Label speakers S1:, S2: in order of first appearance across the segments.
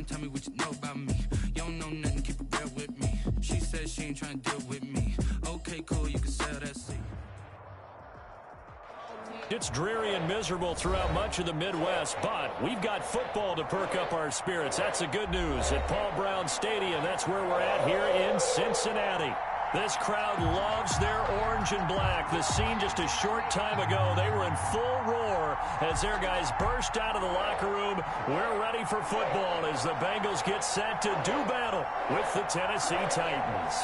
S1: tell me what you know about me. You don't know nothing, keep it real with me. She said she ain't trying to deal with me. Okay, cool, you can sell that seat.
S2: It's dreary and miserable throughout much of the Midwest, but we've got football to perk up our spirits. That's the good news at Paul Brown Stadium. That's where we're at here in Cincinnati. This crowd loves their orange and black. The scene just a short time ago, they were in full roar as their guys burst out of the locker room. We're ready for football as the Bengals get set to do battle with the Tennessee Titans.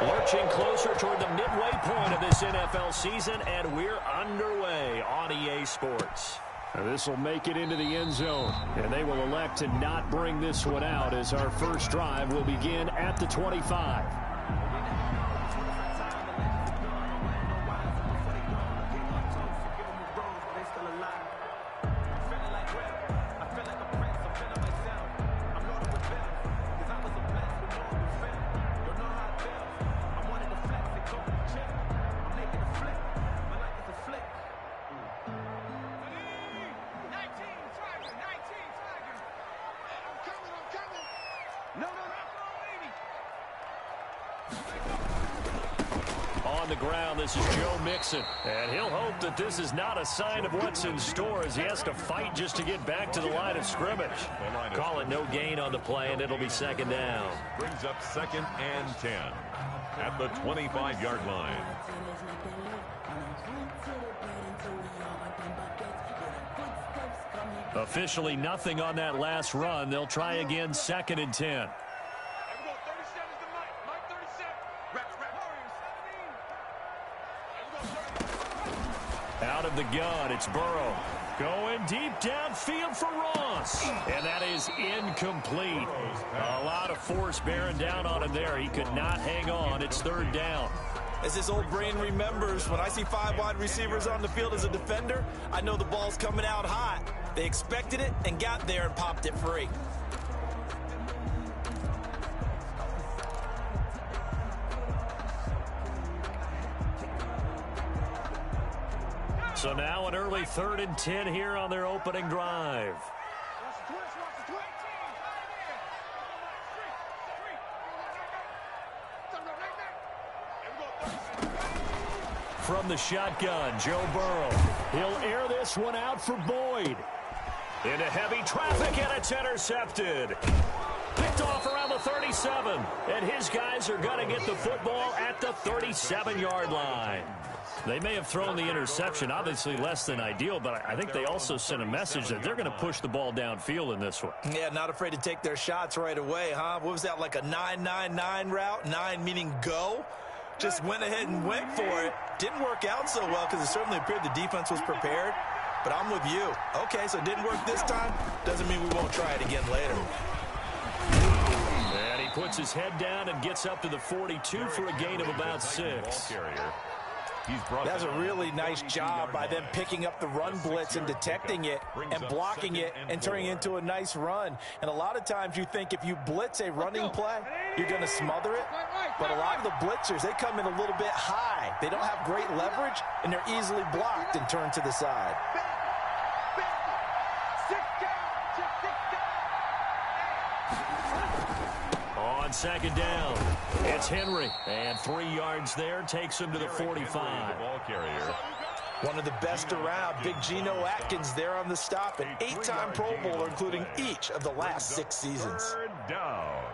S2: Lurching closer toward the midway point of this NFL season, and we're underway on EA Sports. This will make it into the end zone, and they will elect to not bring this one out as our first drive will begin at the 25. On the ground, this is Joe Mixon, and he'll hope that this is not a sign of what's in store as he has to fight just to get back to the line of scrimmage. Call it no gain on the play, and it'll be second down.
S3: Brings up 2nd and 10 at the 25-yard line.
S2: Officially nothing on that last run. They'll try again 2nd and 10. Out of the gun, it's Burrow. Going deep downfield for Ross. And that is incomplete. A lot of force bearing down on him there. He could not hang on. It's 3rd down.
S4: As his old brain remembers, when I see 5 wide receivers on the field as a defender, I know the ball's coming out hot. They expected it and got there and popped it free.
S2: So now an early 3rd and 10 here on their opening drive. From the shotgun, Joe Burrow. He'll air this one out for Boyd. Into heavy traffic, and it's intercepted. Picked off around the 37, and his guys are going to get the football at the 37-yard line. They may have thrown the interception, obviously less than ideal, but I think they also sent a message that they're going to push the ball downfield in this one.
S4: Yeah, not afraid to take their shots right away, huh? What was that, like a 9-9-9 route? 9 meaning go? Just went ahead and went for it. Didn't work out so well because it certainly appeared the defense was prepared. But I'm with you. Okay, so it didn't work this time. Doesn't mean we won't try it again later.
S2: And he puts his head down and gets up to the 42 for a gain of about 6.
S4: That's a really nice job by them picking up the run blitz and detecting it and blocking it and turning it into a nice run. And a lot of times you think if you blitz a running play, you're going to smother it. But a lot of the blitzers, they come in a little bit high. They don't have great leverage, and they're easily blocked and turned to the side.
S2: On 2nd down, it's Henry. And 3 yards there takes him to the 45.
S4: One of the best around, Big Geno Atkins there on the stop. An 8-time Pro Bowler, including each of the last 6 seasons.
S3: 3rd down.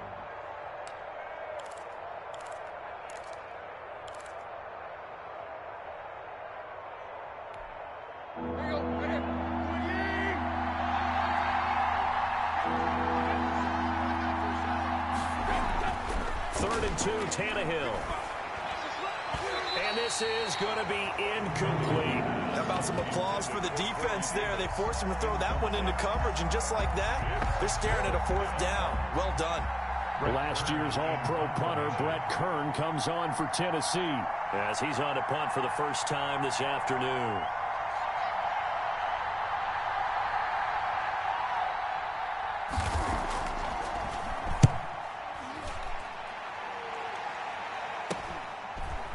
S2: Tannehill. And this is going to be incomplete.
S4: How about some applause for the defense there? They forced him to throw that one into coverage, and just like that, they're staring at a 4th down. Well done.
S2: Last year's All-Pro punter, Brett Kern, comes on for Tennessee as he's on to punt for the first time this afternoon.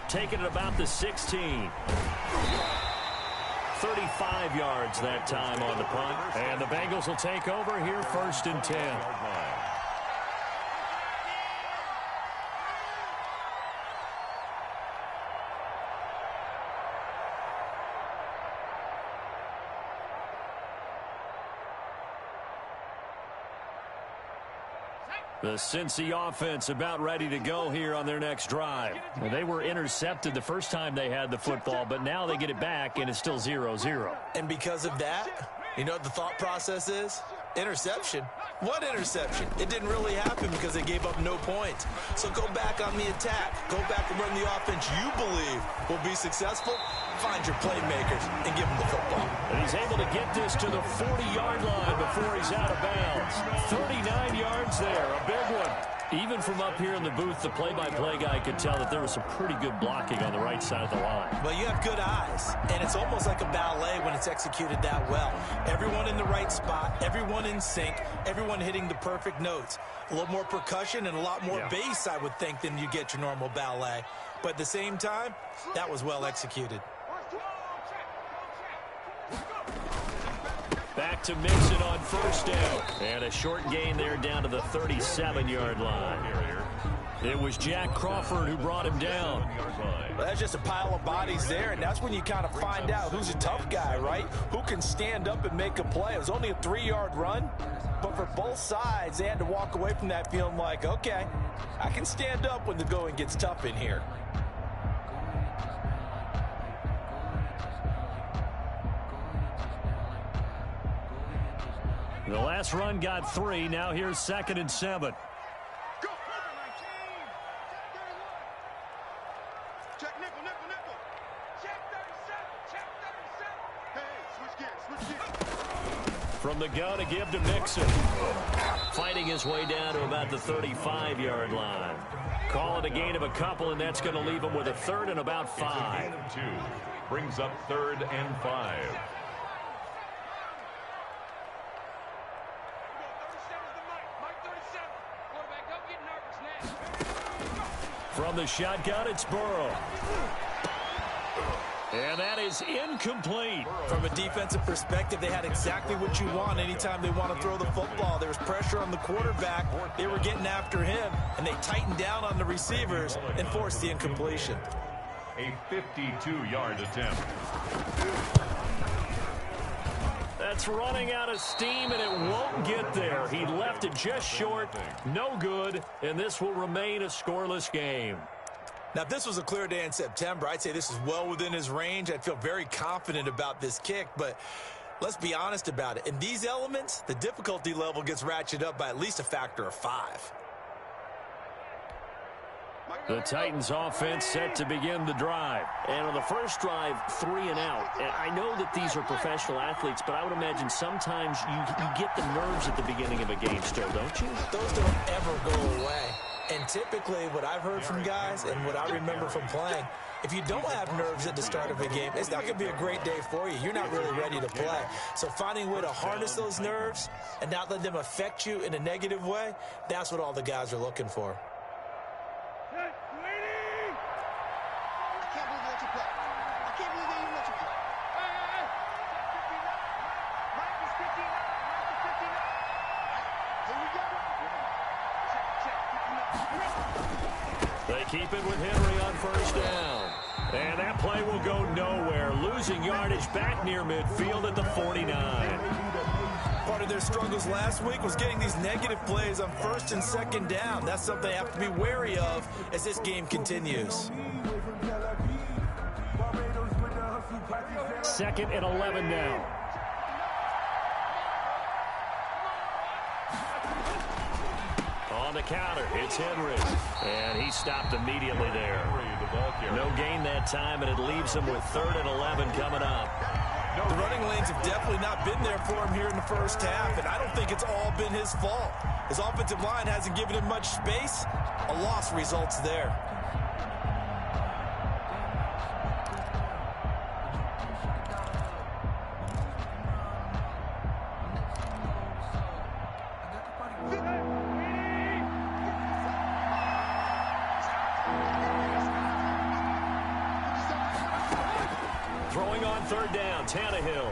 S2: Taking it about the 16. 35 yards that time on the punt. And the Bengals will take over here 1st and 10. The Cincy offense about ready to go here on their next drive. Well, they were intercepted the first time they had the football, but now they get it back, and it's still 0-0.
S4: And because of that, you know what the thought process is? Interception. What interception? It didn't really happen because they gave up no points. So go back on the attack. Go back and run the offense you believe will be successful. Find your playmakers and give them the football.
S2: And he's able to get this to the 40-yard line before he's out of bounds. 39 yards there, a big one. Even from up here in the booth, the play-by-play guy could tell that there was some pretty good blocking on the right side of the line.
S4: Well, you have good eyes, and it's almost like a ballet when it's executed that well. Everyone in the right spot, everyone in sync, everyone hitting the perfect notes. A little more percussion and a lot more bass, I would think, than you get your normal ballet. But at the same time, that was well executed.
S2: Back to Mixon on 1st down. And a short gain there down to the 37-yard line. It was Jack Crawford who brought him down.
S4: Well, that's just a pile of bodies there, and that's when you kind of find out who's a tough guy, right? Who can stand up and make a play. It was only a 3-yard run, but for both sides, they had to walk away from that feeling like, okay, I can stand up when the going gets tough in here.
S2: The last run got 3. Now here's 2nd and 7.
S5: Check nickel, nickel, nickel. Check 37, check 37. Hey, switch gears.
S2: From the gun to give to Mixon. Fighting his way down to about the 35-yard line. Call it a gain of a couple, and that's going to leave him with a 3rd and about 5.
S3: 2 brings up 3rd and 5.
S2: From the shotgun, it's Burrow. And that is incomplete.
S4: From a defensive perspective, they had exactly what you want anytime they want to throw the football. There was pressure on the quarterback. They were getting after him, and they tightened down on the receivers and forced the incompletion.
S3: A 52-yard attempt.
S2: That's running out of steam, and it won't get there. He left it just short, no good, and this will remain a scoreless game.
S4: Now, if this was a clear day in September, I'd say this is well within his range. I'd feel very confident about this kick, but let's be honest about it. In these elements, the difficulty level gets ratcheted up by at least a factor of 5.
S2: The Titans offense set to begin the drive.
S6: And on the first drive, 3 and out. And I know that these are professional athletes, but I would imagine sometimes you get the nerves at the beginning of a game still, don't you?
S4: Those don't ever go away. And typically what I've heard from guys and what I remember from playing, if you don't have nerves at the start of a game, it's not going to be a great day for you. You're not really ready to play. So finding a way to harness those nerves and not let them affect you in a negative way, that's what all the guys are looking for.
S2: They keep it with Henry on 1st down. And that play will go nowhere. Losing yardage back near midfield at the 49.
S4: Part of their struggles last week was getting these negative plays on 1st and 2nd down. That's something they have to be wary of as this game continues.
S2: 2nd and 11 now. On the counter, it's Henry. And he stopped immediately there. No gain that time, and it leaves him with 3rd and 11 coming up.
S4: The running lanes have definitely not been there for him here in the first half, and I don't think it's all been his fault. His offensive line hasn't given him much space. A loss results there.
S2: Throwing throwing on third down, Tannehill.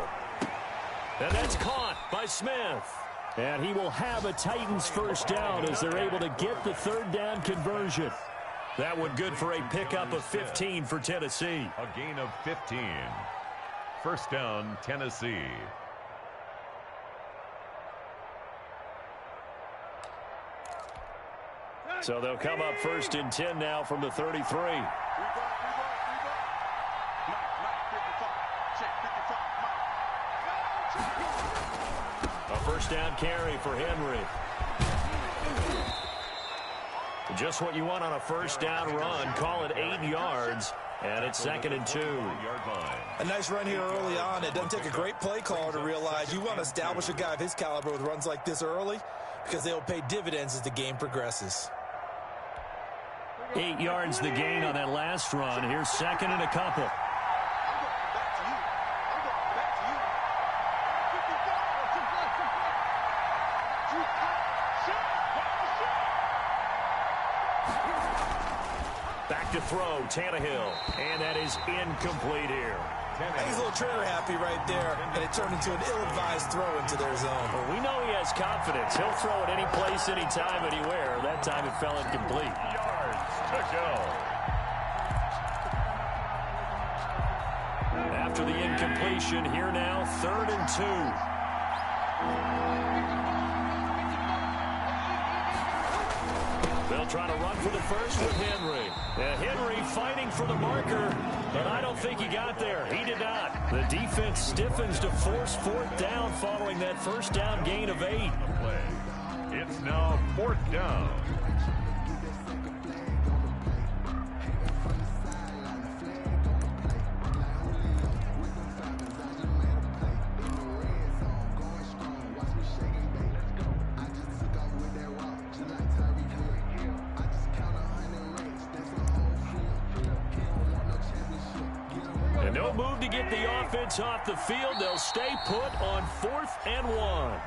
S2: And that's caught by Smith. And he will have a Titans first down as they're able to get the third down conversion. That one good for a pickup of 15 for Tennessee.
S3: A gain of 15. First down, Tennessee.
S2: So they'll come up first and 10 now from the 33. A first down carry for Henry. Just what you want on a first down run. Call it 8 yards. And it's 2nd and 2.
S4: A nice run here early on. It doesn't take a great play caller to realize you want to establish a guy of his caliber with runs like this early because they'll pay dividends as the game progresses.
S2: 8 yards the gain on that last run. Here's 2nd and a couple. Back to throw, Tannehill. And that is incomplete here.
S4: He's a little trigger happy right there, and it turned into an ill-advised throw into their zone.
S2: Well, we know he has confidence. He'll throw it any place, anytime, anywhere. That time it fell incomplete.
S3: Yards to go.
S2: After the incompletion, here now, 3rd and 2. They'll try to run for the first with Henry. Henry fighting for the marker, but I don't think he got there. He did not. The defense stiffens to force 4th down following that first down gain of 8.
S3: It's now 4th down.
S2: No move to get the offense off the field. They'll stay put on 4th and 1.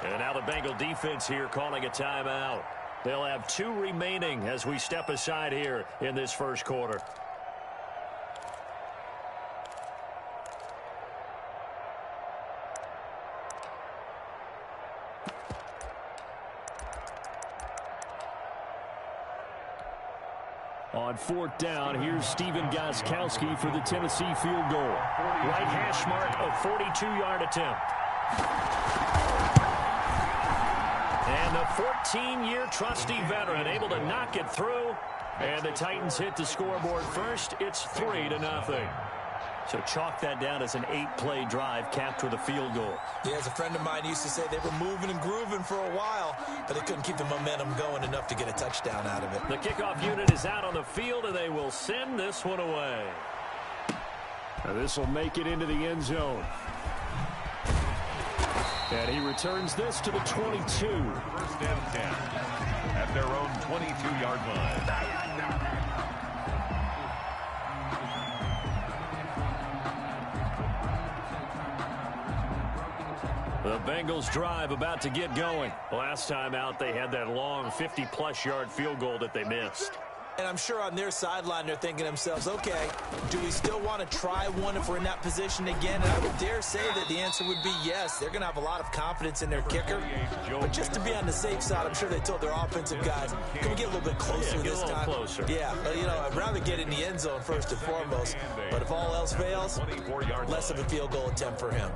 S2: And now the Bengal defense here calling a timeout. They'll have 2 remaining as we step aside here in this first quarter. On 4th down, here's Steven Gostkowski for the Tennessee field goal. Right hash mark, a 42-yard attempt. And the 14-year trusty veteran able to knock it through. And the Titans hit the scoreboard first. It's 3-0. So chalk that down as an 8-play drive capped with a field goal.
S4: Yeah, as a friend of mine used to say, they were moving and grooving for a while, but they couldn't keep the momentum going enough to get a touchdown out of it.
S2: The kickoff unit is out on the field, and they will send this one away. Now this will make it into the end zone. And he returns this to the 22.
S3: First and 10 at their own 22-yard line.
S2: The Bengals drive about to get going. Last time out, they had that long 50-plus yard field goal that they missed.
S4: And I'm sure on their sideline, they're thinking to themselves, okay, do we still want to try one if we're in that position again? And I would dare say that the answer would be yes. They're going to have a lot of confidence in their kicker. But just to be on the safe side, I'm sure they told their offensive guys, can we get a little bit closer this time?
S2: Closer.
S4: Yeah, but, you know, I'd rather get in the end zone first and foremost. But if all else fails, less of a field goal attempt for him.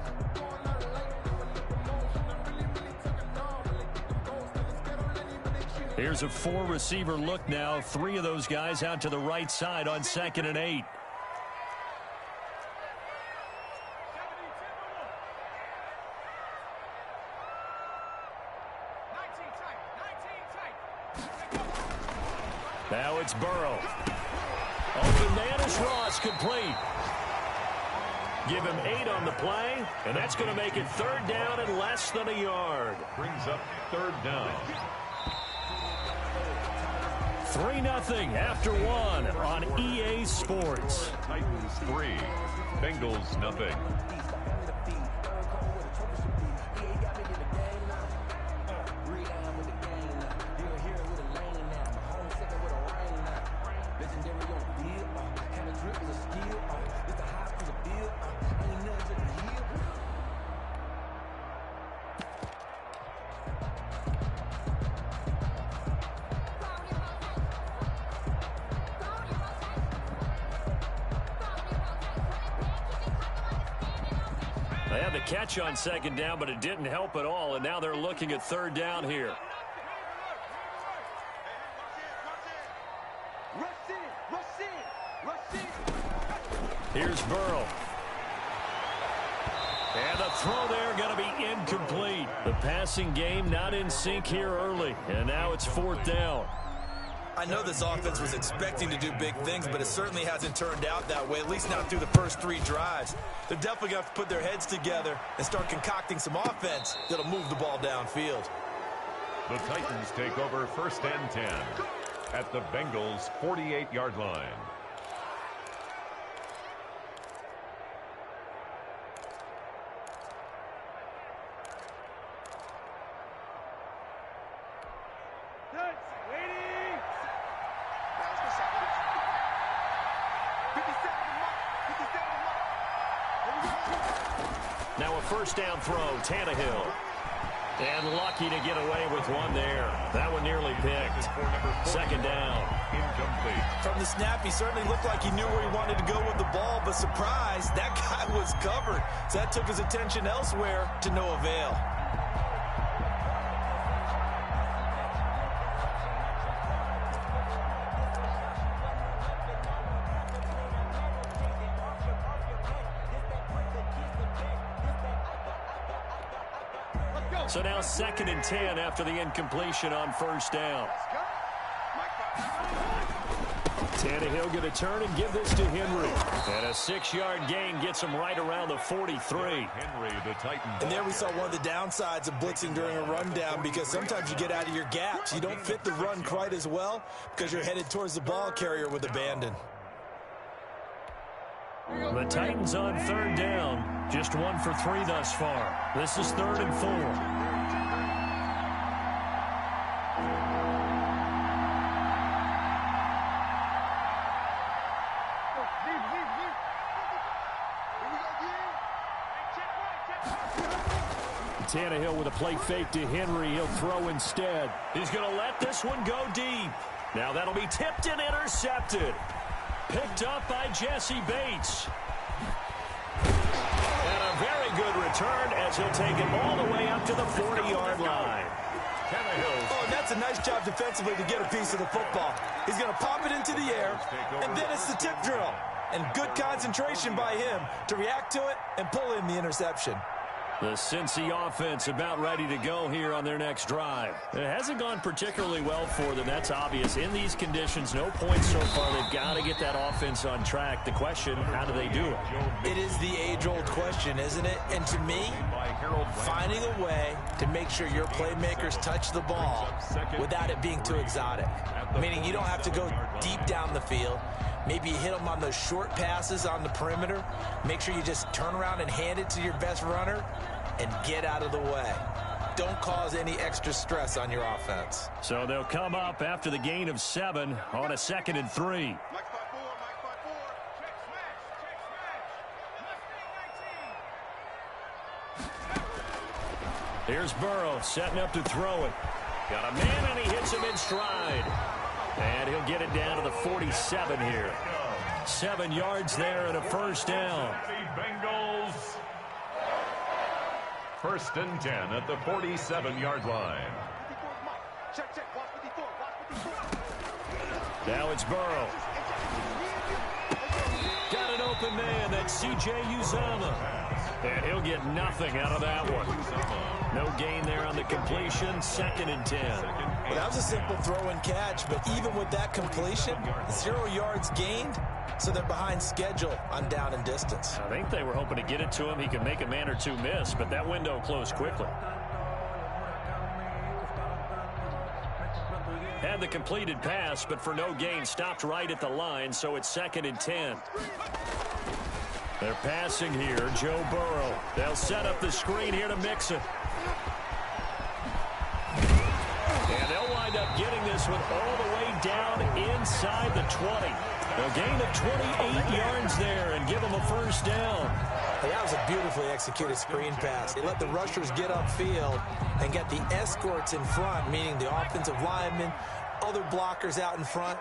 S2: Here's a 4-receiver look now. 3 of those guys out to the right side on 2nd and 8. Now it's Burrow. Open man is Ross, complete. Give him 8 on the play, and that's going to make it 3rd down and less than a yard.
S3: Brings up 3rd down.
S2: 3-0 after 1 on EA Sports.
S3: Titans 3, Bengals nothing.
S2: They had the catch on second down, but it didn't help at all, and now they're looking at third down here. Here's Burrow. And the throw there going to be incomplete. The passing game not in sync here early, and now it's fourth down.
S4: I know this offense was expecting to do big things, but it certainly hasn't turned out that way, at least not through the first 3 drives. They're definitely going to have to put their heads together and start concocting some offense that'll move the ball downfield.
S3: The Titans take over 1st and 10 at the Bengals' 48-yard line.
S2: Now a first down throw, Tannehill. And lucky to get away with one there. That one nearly picked. Second down.
S3: Incomplete.
S4: From the snap, he certainly looked like he knew where he wanted to go with the ball, but surprise, that guy was covered. So that took his attention elsewhere to no avail.
S2: So now 2nd and 10 after the incompletion on first down. Tannehill going to turn and give this to Henry. And a 6-yard gain gets him right around the 43.
S3: Henry, the Titan.
S4: And there we saw one of the downsides of blitzing during a rundown, because sometimes you get out of your gaps. You don't fit the run quite as well because you're headed towards the ball carrier with abandon.
S2: The Titans on third down. Just 1 for 3 thus far. This is 3rd and 4. Tannehill with a play fake to Henry. He'll throw instead. He's going to let this one go deep. Now that'll be tipped and intercepted. Picked up by Jesse Bates. And a very good return as he'll take it all the way up to the 40-yard line.
S4: Oh, and that's a nice job defensively to get a piece of the football. He's going to pop it into the air, and then it's the tip drill. And good concentration by him to react to it and pull in the interception.
S2: The Cincy offense about ready to go here on their next drive. It hasn't gone particularly well for them. That's obvious. In these conditions, no points so far. They've got to get that offense on track. The question, how do they do it?
S4: It is the age-old question, isn't it? And to me, finding a way to make sure your playmakers touch the ball without it being too exotic. Meaning you don't have to go deep down the field. Maybe you hit them on those short passes on the perimeter. Make sure you just turn around and hand it to your best runner and get out of the way. Don't cause any extra stress on your offense.
S2: So they'll come up after the gain of 7 on a 2nd and 3. Here's Burrow setting up to throw it. Got a man and he hits him in stride. And he'll get it down to the 47 here. 7 yards there and a first down.
S3: Bengals. 1st and 10 at the 47-yard line.
S2: Now it's Burrow. Got an open man. That's C.J. Uzomah. And he'll get nothing out of that one. No gain there on the completion. 2nd and 10.
S4: Well, that was a simple throw and catch, but even with that completion, 0 yards gained, so they're behind schedule on down and distance.
S2: I think they were hoping to get it to him. He could make a man or two miss, but that window closed quickly. Had the completed pass, but for no gain, stopped right at the line, so it's 2nd and 10. They're passing here, Joe Burrow. They'll set up the screen here to Mixon. And they'll wind up getting this one all the way down inside the 20. A gain of 28 yards there and give them a first down.
S4: Hey, that was a beautifully executed screen pass. They let the rushers get upfield and get the escorts in front, meaning the offensive linemen, other blockers out in front.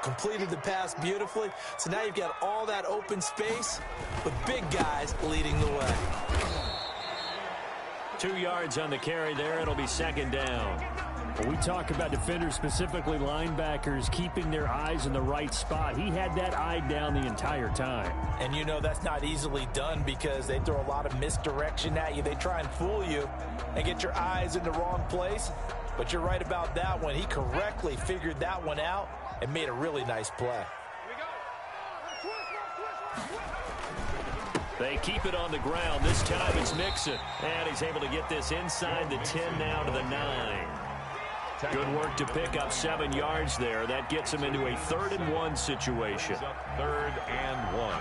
S4: Completed the pass beautifully. So now you've got all that open space with big guys leading the way.
S2: 2 yards on the carry there. It'll be second down.
S6: When we talk about defenders, specifically linebackers, keeping their eyes in the right spot, he had that eye down the entire time.
S4: And you know that's not easily done because they throw a lot of misdirection at you. They try and fool you and get your eyes in the wrong place. But you're right about that one. He correctly figured that one out and made a really nice play.
S2: They keep it on the ground. This time it's Mixon. And he's able to get this inside the 10 now to the 9. Good work to pick up 7 yards there. That gets him into a 3rd and 1 situation.
S3: 3rd and 1.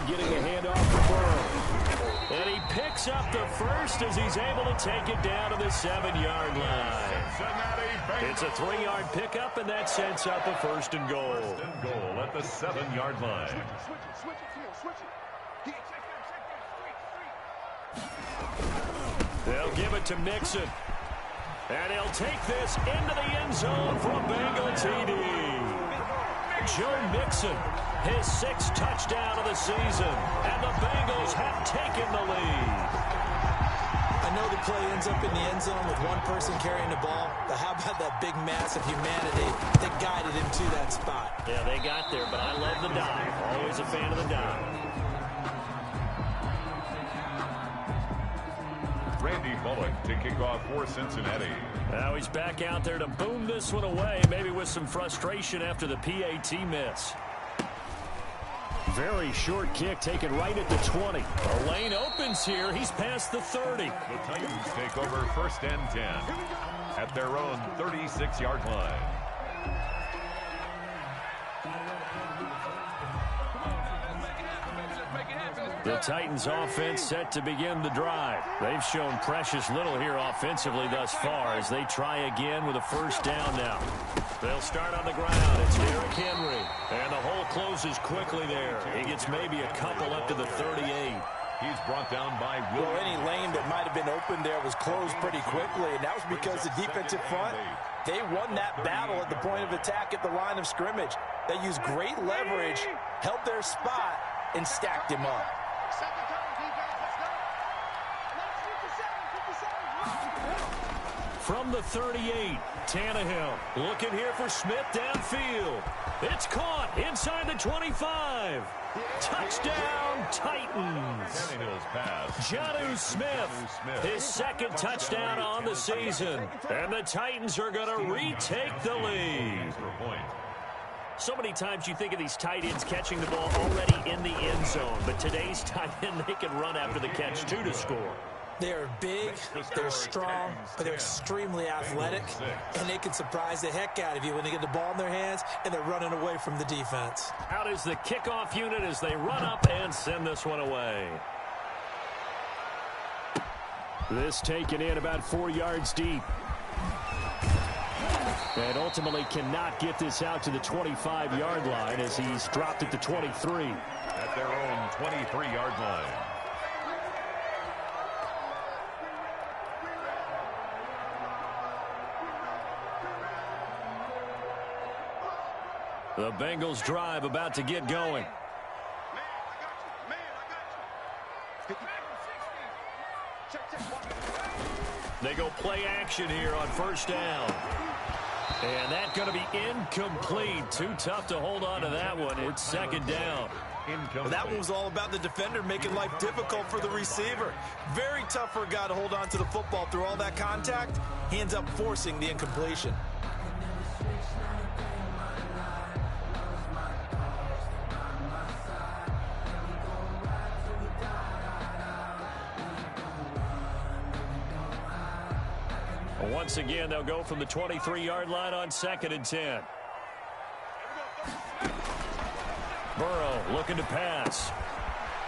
S2: Getting a handoff to Burrow. And he picks up the first as he's able to take it down to the 7-yard line. It's a 3-yard pickup, and that sets up a 1st and goal.
S3: 1st and goal at the 7-yard line.
S2: They'll give it to Mixon. And he'll take this into the end zone for a Bengal TD. Joe Mixon, his 6th touchdown of the season, and the Bengals have taken the lead.
S4: I know the play ends up in the end zone with one person carrying the ball, but how about that big mass of humanity that guided him to that spot?
S2: Yeah, they got there, but I love the dive. Always a fan of the dive.
S3: Randy Bullock to kick off for Cincinnati.
S2: Now he's back out there to boom this one away, maybe with some frustration after the PAT miss. Very short kick taken right at the 20. The lane opens here. He's past the 30.
S3: The Titans take over 1st and 10 at their own 36-yard line.
S2: The Titans offense set to begin the drive. They've shown precious little here offensively thus far as they try again with a 1st down now. They'll start on the ground. It's Derrick Henry. And the hole closes quickly there. He gets maybe a couple up to the 38.
S3: He's brought down by
S4: Well,
S3: Will.
S4: any lane that might have been open there was closed pretty quickly, and that was because the defensive front, they won that battle at the point of attack at the line of scrimmage. They used great leverage, held their spot, and stacked him up.
S2: From the 38, Tannehill looking here for Smith downfield. It's caught inside the 25. Touchdown, Titans.
S3: Tannehill's pass.
S2: Jonnu Smith, his 2nd touchdown on the season. And the Titans are going to retake the lead. So many times you think of these tight ends catching the ball already in the end zone. But today's tight end, they can run after the catch, too, to score.
S4: They're big, they're strong, but they're extremely athletic, and they can surprise the heck out of you when they get the ball in their hands and they're running away from the defense.
S2: Out is the kickoff unit as they run up and send this one away. This taken in about 4 yards deep. And ultimately cannot get this out to the 25-yard line as he's dropped at the 23.
S3: At their own 23-yard line.
S2: The Bengals drive about to get going. They go play action here on 1st down. And that's going to be incomplete. Too tough to hold on to that one. It's 2nd down.
S4: Well, that one was all about the defender making life difficult for the receiver. Very tough for a guy to hold on to the football through all that contact. He ends up forcing the incompletion.
S2: Once again, they'll go from the 23-yard line on 2nd and 10. Burrow looking to pass.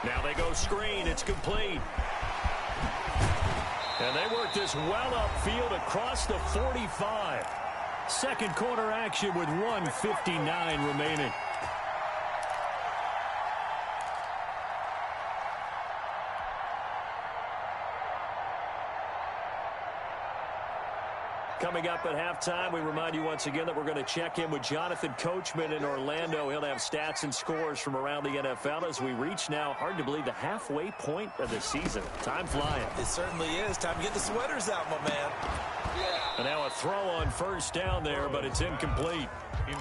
S2: Now they go screen. It's complete. And they work this well upfield across the 45. Second quarter action with 1:59 remaining. Coming up at halftime, we remind you once again that we're going to check in with Jonathan Coachman in Orlando. He'll have stats and scores from around the NFL as we reach now, hard to believe, the halfway point of the season. Time flying.
S4: It certainly is. Time to get the sweaters out, my man.
S2: And now a throw on first down there, but it's incomplete.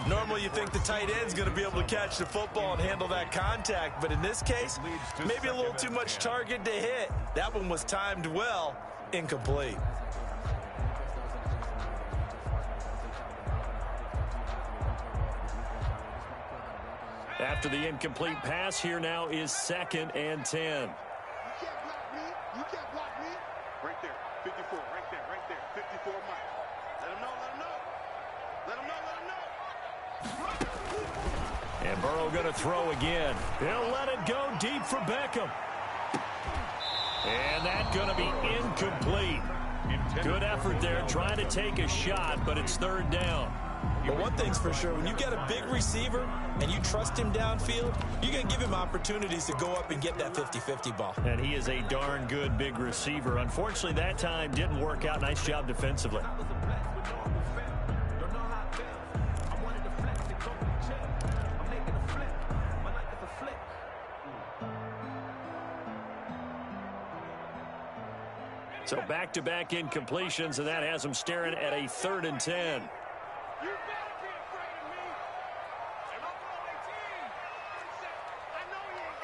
S4: Normally you think the tight end's going to be able to catch the football and handle that contact, but in this case, maybe a little too much target to hit. That one was timed well. Incomplete.
S2: After the incomplete pass, here now is 2nd and 10.
S5: You can't block me. You can't block me. Right there. 54. Right there. Right there. 54 Mike. Let him know. Let him know. Let him know. Let him know.
S2: And Burrow going to throw again. He'll let it go deep for Beckham. And that's going to be incomplete. Good effort there trying to take a shot, but it's 3rd down.
S4: But one thing's for sure, when you get a big receiver and you trust him downfield, you're going to give him opportunities to go up and get that 50-50 ball.
S2: And he is a darn good big receiver. Unfortunately, that time didn't work out. Nice job defensively. So back-to-back incompletions, and that has him staring at a 3rd and 10.
S5: You better be afraid of me. And I'm on 18. I know he ain't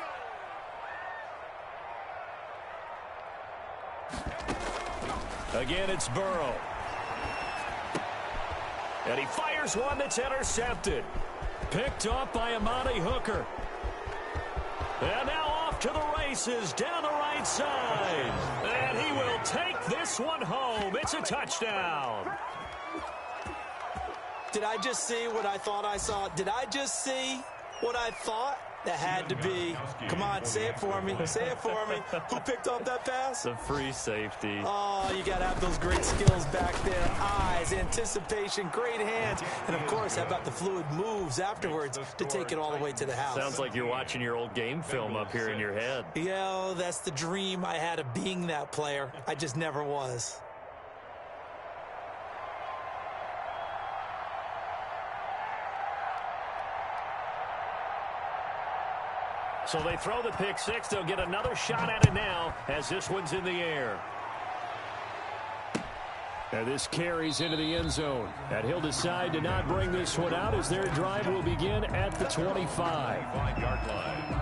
S5: got it.
S2: Again, it's Burrow. And he fires one that's intercepted. Picked off by Amani Hooker. And now off to the races down the right side. And he will take this one home. It's a touchdown.
S4: Did I just see what I thought I saw? Did I just see what I thought? That had to be. Come on, say it for me. Say it for me. Who picked up that pass?
S2: The free safety.
S4: Oh, you got to have those great skills back there. Eyes, anticipation, great hands. And, of course, how about the fluid moves afterwards to take it all the way to the house?
S2: Sounds like you're watching your old game film up here in your head.
S4: Yeah, that's the dream I had of being that player. I just never was.
S2: So they throw the pick six. They'll get another shot at it now as this one's in the air. And this carries into the end zone. And he'll decide to not bring this one out as their drive will begin at the 25-yard line.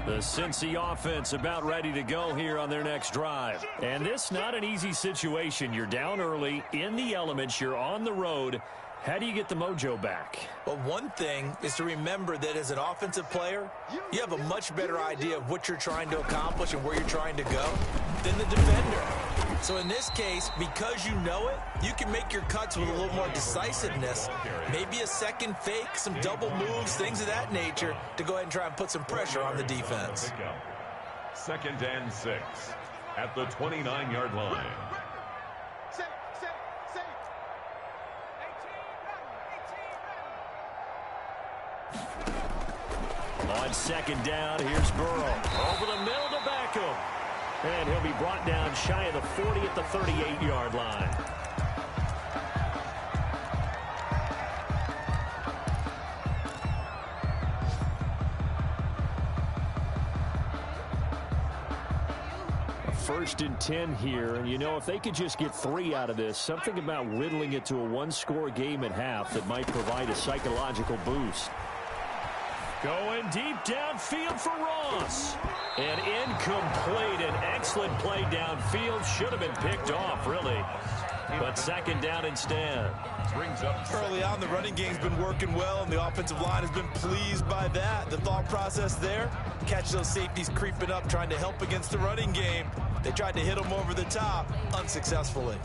S2: The Cincy offense about ready to go here on their next drive. And this not an easy situation. You're down early, in the elements, you're on the road. How do you get the mojo back?
S4: Well, one thing is to remember that as an offensive player, you have a much better idea of what you're trying to accomplish and where you're trying to go than the defender. So in this case, because you know it, you can make your cuts with a little more decisiveness. Maybe a second fake, some double moves, things of that nature to go ahead and try and put some pressure on the defense.
S3: 2nd and 6 at the 29-yard line.
S2: On 2nd down, here's Burrow. Over the middle to Beckham. And he'll be brought down shy of the 40 at the 38-yard line. First and 10 here, and you know, if they could just get 3 out of this, something about whittling it to a one-score game at half that might provide a psychological boost. Going deep downfield for Ross. And incomplete. An excellent play downfield. Should have been picked off, really. But 2nd down instead.
S4: Early on, the running game's been working well, and the offensive line has been pleased by that. The thought process there, catch those safeties creeping up, trying to help against the running game. They tried to hit them over the top, unsuccessfully.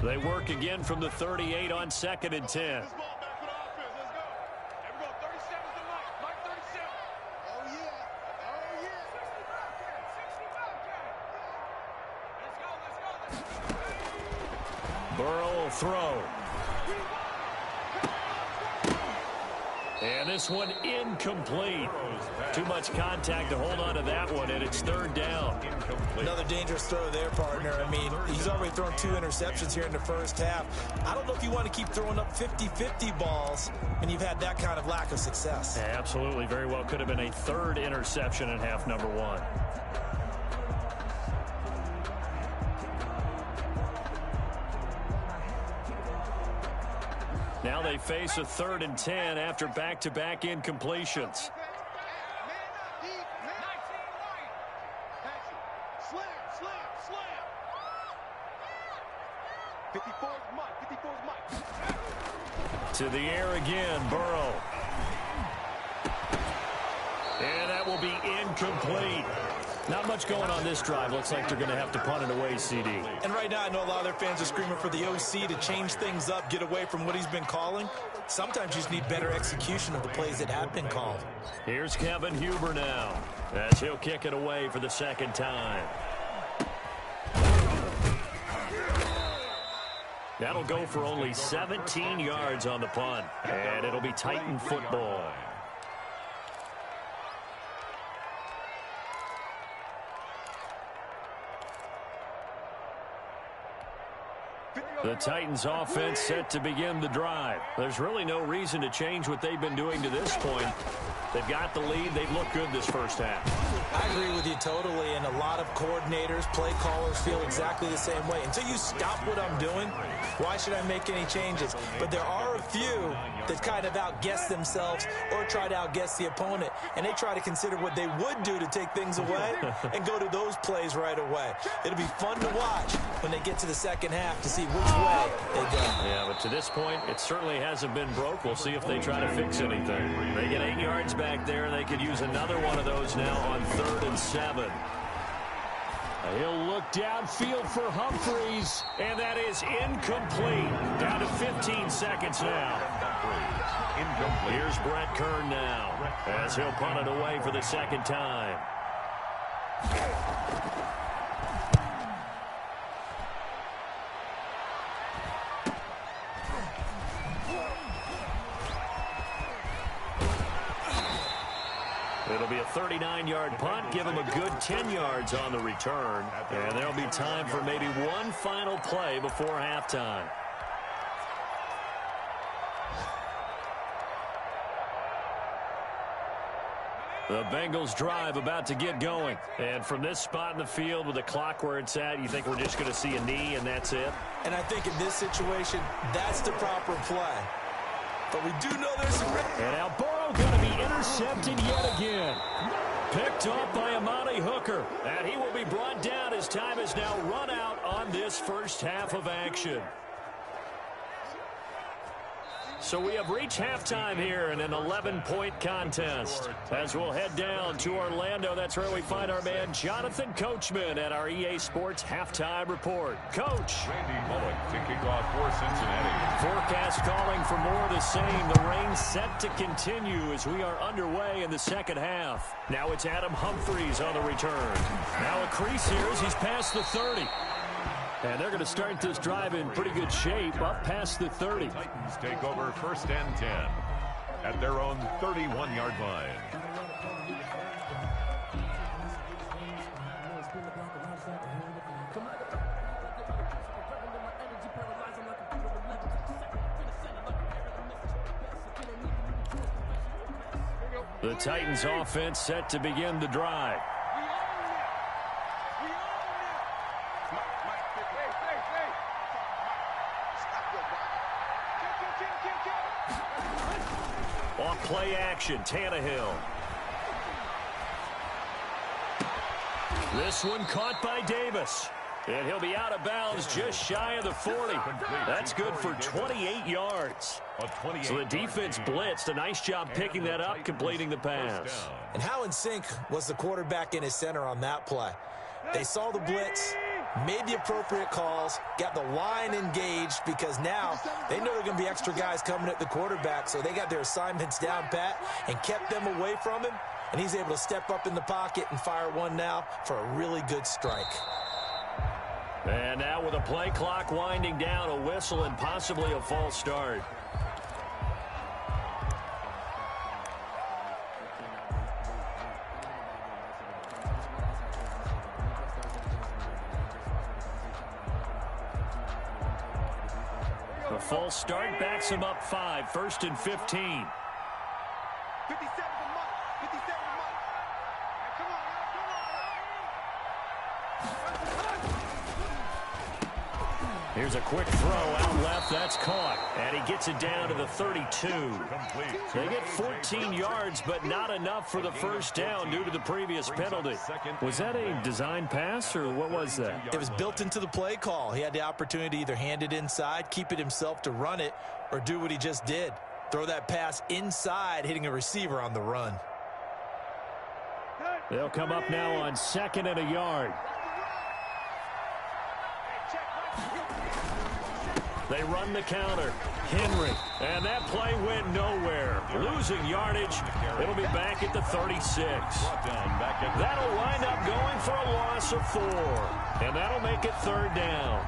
S2: They work again from the 38 on 2nd and 10.
S5: This ball back for the offense. Let's go. Here we go. 37's the Mike. Mike 37. Oh, yeah. Oh, yeah. 60 Bobcat. 60 Bobcat. Let's go.
S2: Burrow will throw. And this one incomplete. Too much contact to hold on to that one, and it's 3rd down.
S4: Another dangerous throw there, partner. I mean, he's already thrown 2 interceptions here in the first half. I don't know if you want to keep throwing up 50-50 balls when you've had that kind of lack of success.
S2: Yeah, absolutely. Very well could have been a 3rd interception in half number 1. Now they face a 3rd and 10 after back-to-back incompletions. To the air again, Burrow. And that will be incomplete. Not much going on this drive. Looks like they're going to have to punt it away, CD.
S4: And right now, I know a lot of their fans are screaming for the OC to change things up, get away from what he's been calling. Sometimes you just need better execution of the plays that have been called.
S2: Here's Kevin Huber now, as he'll kick it away for the 2nd time. That'll go for only 17 yards on the punt, and it'll be Titan football. The Titans offense set to begin the drive. There's really no reason to change what they've been doing to this point. They've got the lead. They've looked good this first half.
S4: I agree with you totally, and a lot of coordinators, play callers feel exactly the same way. Until you stop what I'm doing, why should I make any changes? But there are a few that kind of outguess themselves or try to outguess the opponent, and they try to consider what they would do to take things away and go to those plays right away. It'll be fun to watch when they get to the second half to see which way they go.
S2: Yeah, but to this point, it certainly hasn't been broke. We'll see if they try to fix anything. They get 8 yards back there. They could use another one of those now on 3rd and 7. He'll look downfield for Humphreys, and that is incomplete. Down to 15 seconds now. Here's Brett Kern now, as he'll punt it away for the 2nd time. It'll be a 39-yard punt, give him a good 10 yards on the return, and there'll be time for maybe one final play before halftime. The Bengals drive about to get going. And from this spot in the field with the clock where it's at, you think we're just going to see a knee and that's it?
S4: And I think in this situation, that's the proper play. But we do know there's some...
S2: And now Burrow going to be intercepted yet again. Picked off by Amani Hooker. And he will be brought down as time has now run out on this first half of action. So we have reached halftime here in an 11-point contest. As we'll head down to Orlando, that's where we find our man Jonathan Coachman at our EA Sports Halftime Report. Coach.
S3: Randy Bullock to kick off for Cincinnati.
S2: Forecast calling for more of the same. The rain set to continue as we are underway in the second half. Now it's Adam Humphreys on the return. Now a crease here as he's past the 30. And they're going to start this drive in pretty good shape up past the 30.
S3: Titans take over 1st and 10 at their own 31-yard line.
S2: The Titans offense set to begin the drive. Off play action, Tannehill. This one caught by Davis. And he'll be out of bounds just shy of the 40. That's good for 28 yards. So the defense blitzed. A nice job picking that up, completing the pass.
S4: And how in sync was the quarterback and his center on that play? They saw the blitz, made the appropriate calls, got the line engaged, because now they know there are going to be extra guys coming at the quarterback, so they got their assignments down pat and kept them away from him, and he's able to step up in the pocket and fire one now for a really good strike.
S2: And now with a play clock winding down, a whistle and possibly a false start. The false start backs him up 5, 1st and 15.
S5: 57 a month. 57 a month. Hey, come on,
S2: Here's a quick throw out left. That's caught. And he gets it down to the 32. They get 14 yards, but not enough for the first down due to the previous penalty. Was that a design pass, or what was that?
S4: It was built into the play call. He had the opportunity to either hand it inside, keep it himself to run it, or do what he just did. Throw that pass inside, hitting a receiver on the run.
S2: They'll come up now on 2nd and a yard. They run the counter. Henry. And that play went nowhere. Losing yardage. It'll be back at the 36. That'll wind up going for a loss of 4. And that'll make it 3rd down.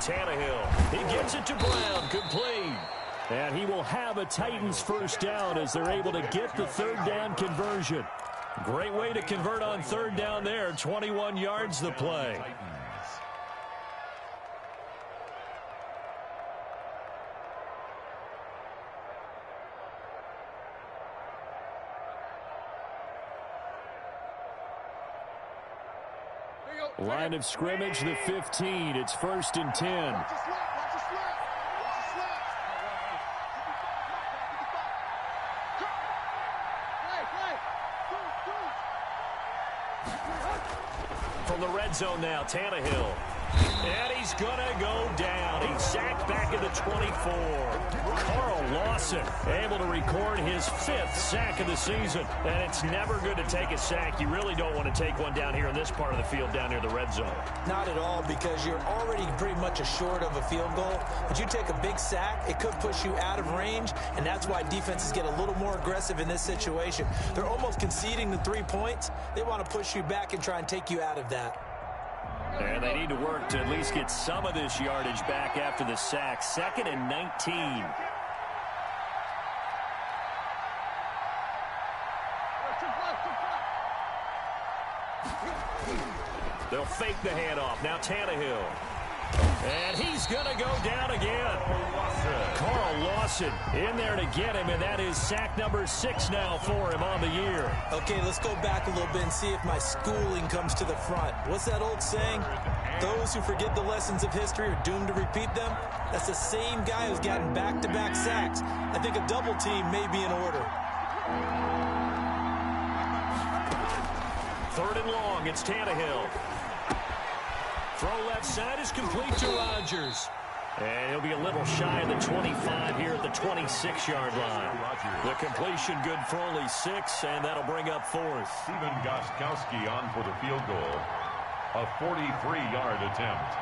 S2: Tannehill. He gets it to Brown. Complete. And he will have a Titans first down as they're able to get the 3rd down conversion. Great way to convert on 3rd down there. 21 yards the play. Line of scrimmage, the 15. It's 1st and 10. From the red zone now, Tannehill. And he's going to go down. He's sacked back at the 24. Carl Lawson able to record his 5th sack of the season. And it's never good to take a sack. You really don't want to take one down here in this part of the field down near the red zone.
S4: Not at all, because you're already pretty much assured of a field goal. But you take a big sack, it could push you out of range, and that's why defenses get a little more aggressive in this situation. They're almost conceding the 3 points. They want to push you back and try and take you out of that.
S2: And they need to work to at least get some of this yardage back after the sack. 2nd and 19. They'll fake the handoff. Now Tannehill. And he's going to go down again. Carl Lawson in there to get him, and that is sack number 6 now for him on the year.
S4: Okay, let's go back a little bit and see if my schooling comes to the front. What's that old saying? Those who forget the lessons of history are doomed to repeat them. That's the same guy who's gotten back-to-back sacks. I think a double team may be in order.
S2: 3rd and long, it's Tannehill. Throw left side is complete to Rodgers. And he'll be a little shy of the 25 here at the 26-yard line. The completion good for only 6, and that'll bring up 4th.
S3: Stephen Gostkowski on for the field goal. A 43-yard attempt.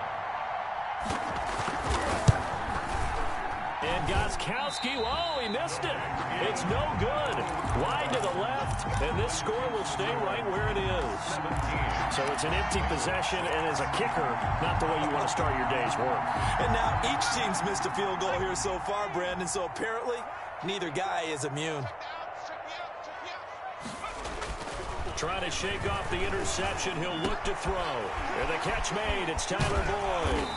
S2: And Gostkowski, whoa, he missed it. It's no good. Wide to the left, and this score will stay right where it is. So it's an empty possession, and as a kicker, not the way you want to start your day's work.
S4: And now each team's missed a field goal here so far, Brandon, so apparently neither guy is immune.
S2: Trying to shake off the interception, he'll look to throw. And the catch made, it's Tyler Boyd.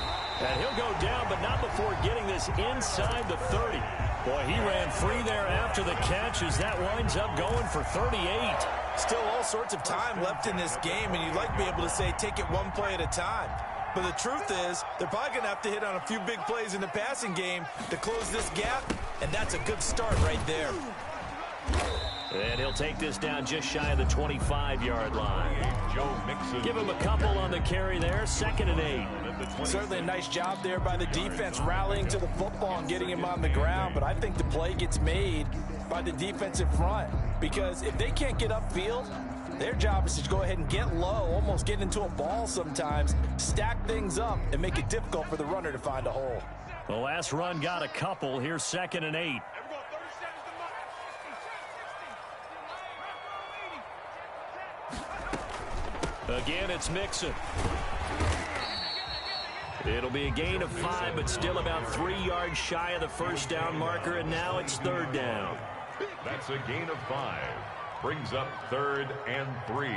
S2: And he'll go down, but not before getting this inside the 30. Boy, he ran free there after the catch as that winds up going for 38.
S4: Still all sorts of time left in this game, and you'd like to be able to say take it one play at a time. But the truth is, they're probably going to have to hit on a few big plays in the passing game to close this gap, and that's a good start right there.
S2: And he'll take this down just shy of the 25-yard line.
S3: Joe Mixon.
S2: Give him a couple on the carry there. 2nd and 8.
S4: Certainly a nice job there by the defense rallying to the football and getting him on the ground. But I think the play gets made by the defensive front. Because if they can't get upfield, their job is to go ahead and get low, almost get into a ball sometimes, stack things up, and make it difficult for the runner to find a hole.
S2: The last run got a couple. Here's 2nd and 8. Again, it's Mixon. It'll be a gain of 5, but still about 3 yards shy of the first down marker, and now it's 3rd down.
S3: That's a gain of 5. Brings up 3rd and 3.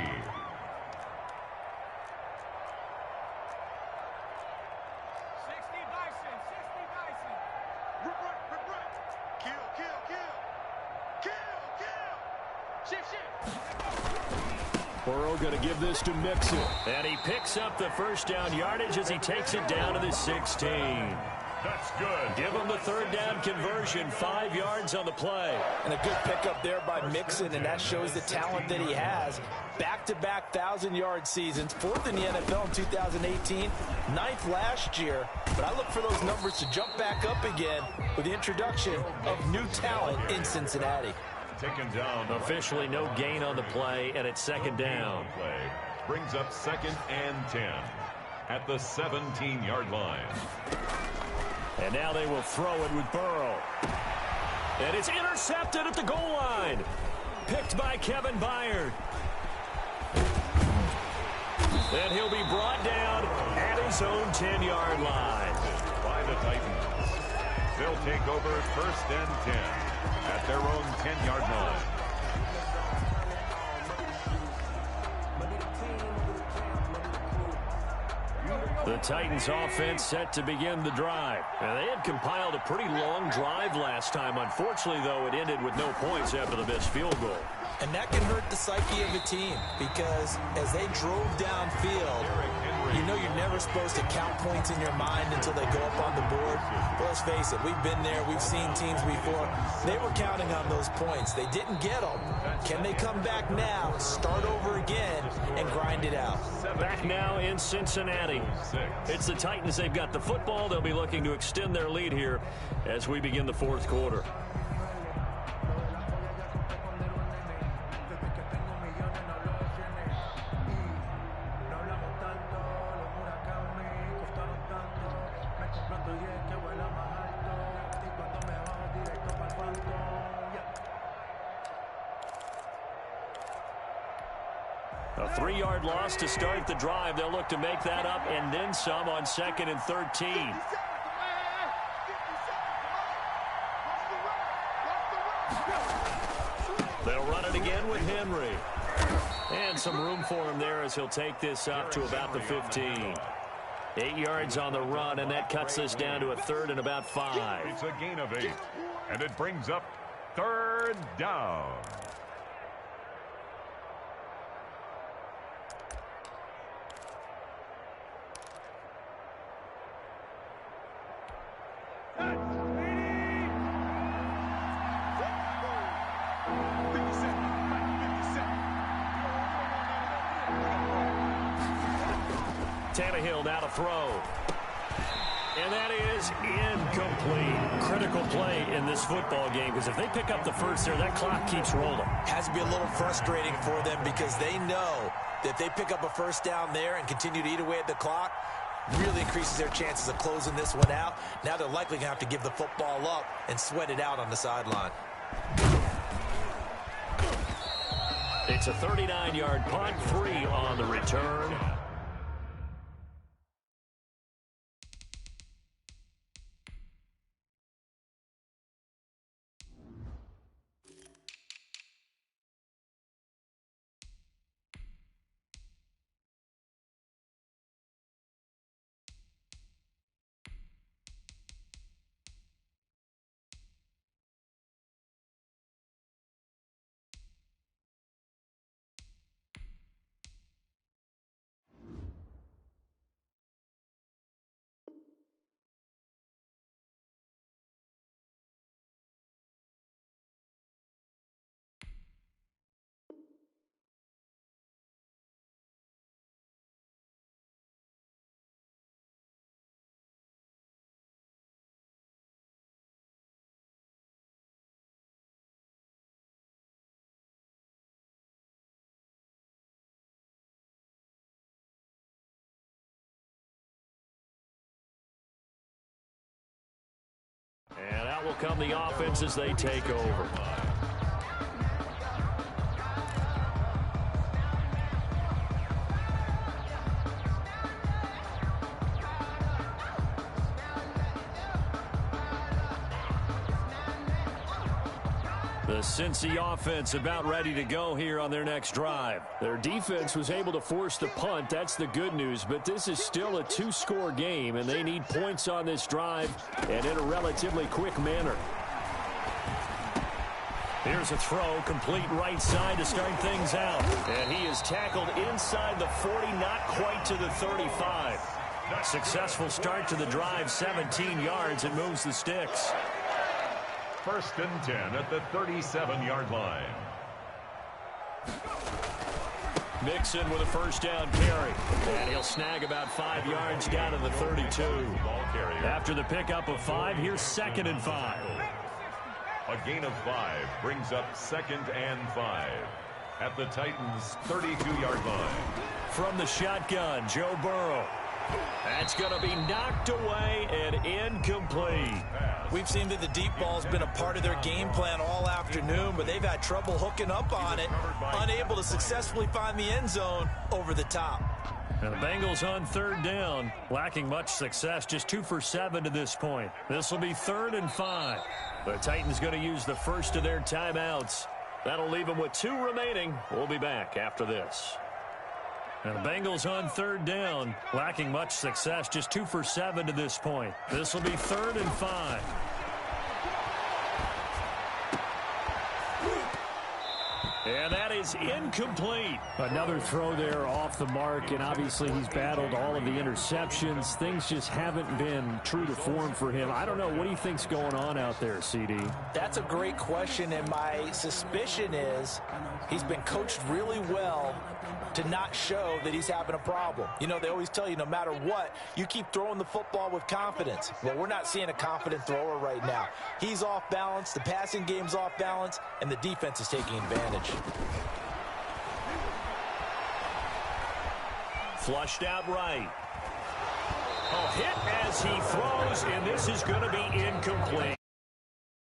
S2: Burrow going to give this to Mixon. And he picks up the first down yardage as he takes it down to the 16.
S3: That's good.
S2: Give him the 3rd down conversion. 5 yards on the play.
S4: And a good pickup there by Mixon, and that shows the talent that he has. Back-to-back 1,000-yard seasons, 4th in the NFL in 2018, 9th last year. But I look for those numbers to jump back up again with the introduction of new talent in Cincinnati.
S3: Taken down.
S2: Officially no gain on the play, and it's 2nd down.
S3: Play brings up 2nd and 10 at the 17-yard line.
S2: And now they will throw it with Burrow. And it's intercepted at the goal line. Picked by Kevin Byard. And he'll be brought down at his own 10-yard line.
S3: By the Titans. They'll take over 1st and 10 at their own 10-yard line.
S2: The Titans offense set to begin the drive. Now, they had compiled a pretty long drive last time. Unfortunately, though, it ended with no points after the missed field goal.
S4: And that can hurt the psyche of a team because as they drove downfield, you know you're never supposed to count points in your mind until they go up on the board. But let's face it, we've been there. We've seen teams before. They were counting on those points. They didn't get them. Can they come back now, start over again, and grind it out?
S2: Back now in Cincinnati. It's the Titans. They've got the football. They'll be looking to extend their lead here as we begin the 4th quarter. A 3-yard loss to start the drive. They'll look to make that up and then some on 2nd and 13. They'll run it again with Henry. And some room for him there as he'll take this up to about the 15. 8 yards on the run, and that cuts this down to a 3rd and about 5.
S3: It's a gain of 8, and it brings up 3rd down.
S2: Tannehill now to throw. And that is incomplete. Critical play in this football game because if they pick up the first there, that clock keeps rolling.
S4: Has to be a little frustrating for them because they know that if they pick up a first down there and continue to eat away at the clock, really increases their chances of closing this one out. Now they're likely going to have to give the football up and sweat it out on the sideline.
S2: It's a 39-yard punt, 3 on the return. will come the offense as they take over. The Cincy offense about ready to go here on their next drive. Their defense was able to force the punt. That's the good news, but this is still a two-score game, and they need points on this drive and in a relatively quick manner. Here's a throw, complete right side to start things out. And he is tackled inside the 40, not quite to the 35. Successful start to the drive, 17 yards, and moves the sticks.
S3: 1st and 10 at the 37-yard line.
S2: Mixon with a first down carry. And he'll snag about 5 yards down to the 32. After the pickup of 5, here's 2nd and 5.
S3: A gain of 5 brings up 2nd and 5 at the Titans' 32-yard line.
S2: From the shotgun, Joe Burrow. That's going to be knocked away and incomplete.
S4: We've seen that the deep ball has been a part of their game plan all afternoon, but they've had trouble hooking up on it, unable to successfully find the end zone over the top.
S2: And the Bengals on 3rd down, lacking much success, just 2 for 7 to this point. This will be 3rd and 5. The Titans going to use the first of their timeouts. That'll leave them with 2 remaining. We'll be back after this. And the Bengals on 3rd down, lacking much success, just 2 for 7 to this point. This will be 3rd and 5. And that is incomplete.
S7: Another throw there off the mark, and obviously he's battled all of the interceptions. Things just haven't been true to form for him. I don't know. What do you think's going on out there, CD?
S4: That's a great question, and my suspicion is he's been coached really well to not show that he's having a problem. You know, they always tell you no matter what, you keep throwing the football with confidence. Well, we're not seeing a confident thrower right now. He's off balance, the passing game's off balance, and the defense is taking advantage.
S2: Flushed out right. Oh, hit as he throws, and this is going to be incomplete.